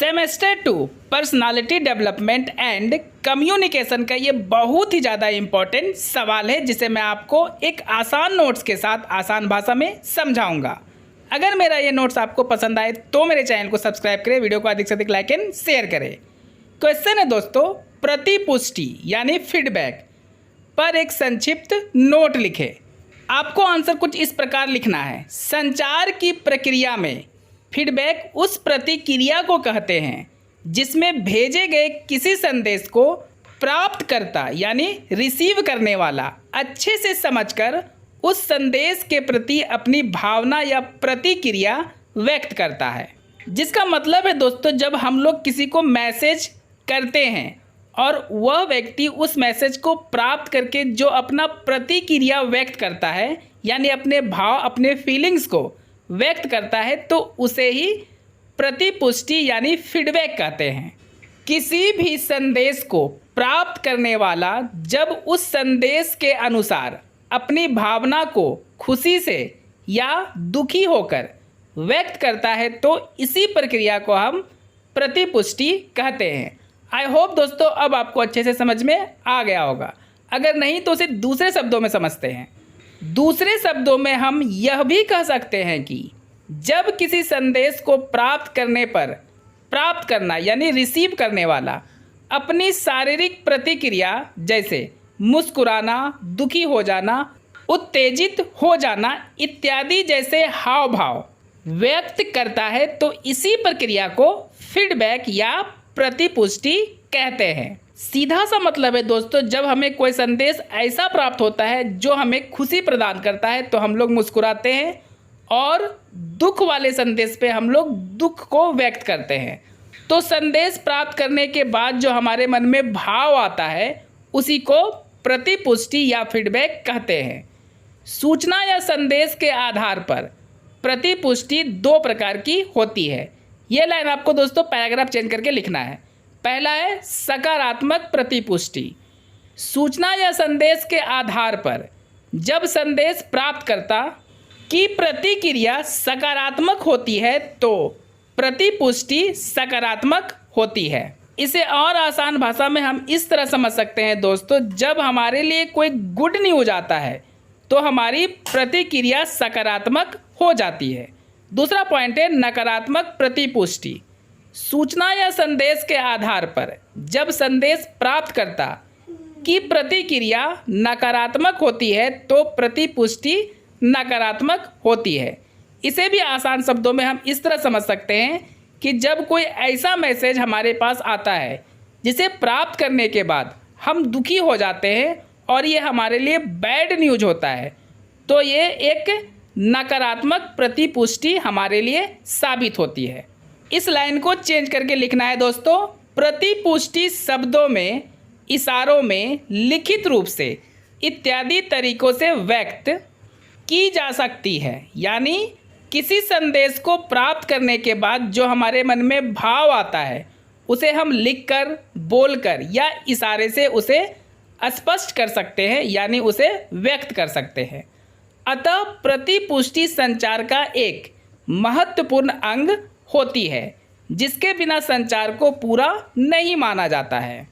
Semester 2 personality development and communication का ये बहुत ही ज़्यादा इम्पोर्टेंट सवाल है जिसे मैं आपको एक आसान नोट्स के साथ आसान भाषा में समझाऊंगा। अगर मेरा ये नोट्स आपको पसंद आए तो मेरे चैनल को सब्सक्राइब करें, वीडियो को अधिक से अधिक लाइक एंड शेयर करें। क्वेश्चन है दोस्तों, प्रतिपुष्टि यानी फीडबैक पर एक संक्षिप्त नोट लिखें। आपको आंसर कुछ इस प्रकार लिखना है। संचार की प्रक्रिया में फीडबैक उस प्रतिक्रिया को कहते हैं जिसमें भेजे गए किसी संदेश को प्राप्तकर्ता यानी रिसीव करने वाला अच्छे से समझकर उस संदेश के प्रति अपनी भावना या प्रतिक्रिया व्यक्त करता है। जिसका मतलब है दोस्तों, जब हम लोग किसी को मैसेज करते हैं और वह व्यक्ति उस मैसेज को प्राप्त करके जो अपना प्रतिक्रिया व्यक्त करता है यानी अपने भाव अपने फीलिंग्स को व्यक्त करता है तो उसे ही प्रतिपुष्टि यानी फीडबैक कहते हैं। किसी भी संदेश को प्राप्त करने वाला जब उस संदेश के अनुसार अपनी भावना को खुशी से या दुखी होकर व्यक्त करता है तो इसी प्रक्रिया को हम प्रतिपुष्टि कहते हैं। आई होप दोस्तों अब आपको अच्छे से समझ में आ गया होगा। अगर नहीं तो उसे दूसरे शब्दों में समझते हैं। दूसरे शब्दों में हम यह भी कह सकते हैं कि जब किसी संदेश को प्राप्त करने पर प्राप्त करना यानी रिसीव करने वाला अपनी शारीरिक प्रतिक्रिया जैसे मुस्कुराना, दुखी हो जाना, उत्तेजित हो जाना इत्यादि जैसे हाव भाव व्यक्त करता है तो इसी प्रक्रिया को फीडबैक या प्रतिपुष्टि कहते हैं। सीधा सा मतलब है दोस्तों, जब हमें कोई संदेश ऐसा प्राप्त होता है जो हमें खुशी प्रदान करता है तो हम लोग मुस्कुराते हैं और दुख वाले संदेश पे हम लोग दुख को व्यक्त करते हैं। तो संदेश प्राप्त करने के बाद जो हमारे मन में भाव आता है उसी को प्रतिपुष्टि या फीडबैक कहते हैं। सूचना या संदेश के आधार पर प्रतिपुष्टि दो प्रकार की होती है। ये लाइन आपको दोस्तों पैराग्राफ चेंज करके लिखना है। पहला है सकारात्मक प्रतिपुष्टि। सूचना या संदेश के आधार पर जब संदेश प्राप्तकर्ता की प्रतिक्रिया सकारात्मक होती है तो प्रतिपुष्टि सकारात्मक होती है। इसे और आसान भाषा में हम इस तरह समझ सकते हैं दोस्तों, जब हमारे लिए कोई गुड न्यूज आता है तो हमारी प्रतिक्रिया सकारात्मक हो जाती है। दूसरा पॉइंट है नकारात्मक प्रतिपुष्टि। सूचना या संदेश के आधार पर जब संदेश प्राप्तकर्ता की प्रतिक्रिया नकारात्मक होती है तो प्रतिपुष्टि नकारात्मक होती है। इसे भी आसान शब्दों में हम इस तरह समझ सकते हैं कि जब कोई ऐसा मैसेज हमारे पास आता है जिसे प्राप्त करने के बाद हम दुखी हो जाते हैं और ये हमारे लिए बैड न्यूज होता है तो ये एक नकारात्मक प्रतिपुष्टि हमारे लिए साबित होती है। इस लाइन को चेंज करके लिखना है दोस्तों, प्रतिपुष्टि शब्दों में, इशारों में, लिखित रूप से इत्यादि तरीकों से व्यक्त की जा सकती है। यानी किसी संदेश को प्राप्त करने के बाद जो हमारे मन में भाव आता है उसे हम लिखकर, बोलकर या इशारे से उसे स्पष्ट कर सकते हैं यानी उसे व्यक्त कर सकते हैं। अतः प्रतिपुष्टि संचार का एक महत्वपूर्ण अंग होती है जिसके बिना संचार को पूरा नहीं माना जाता है।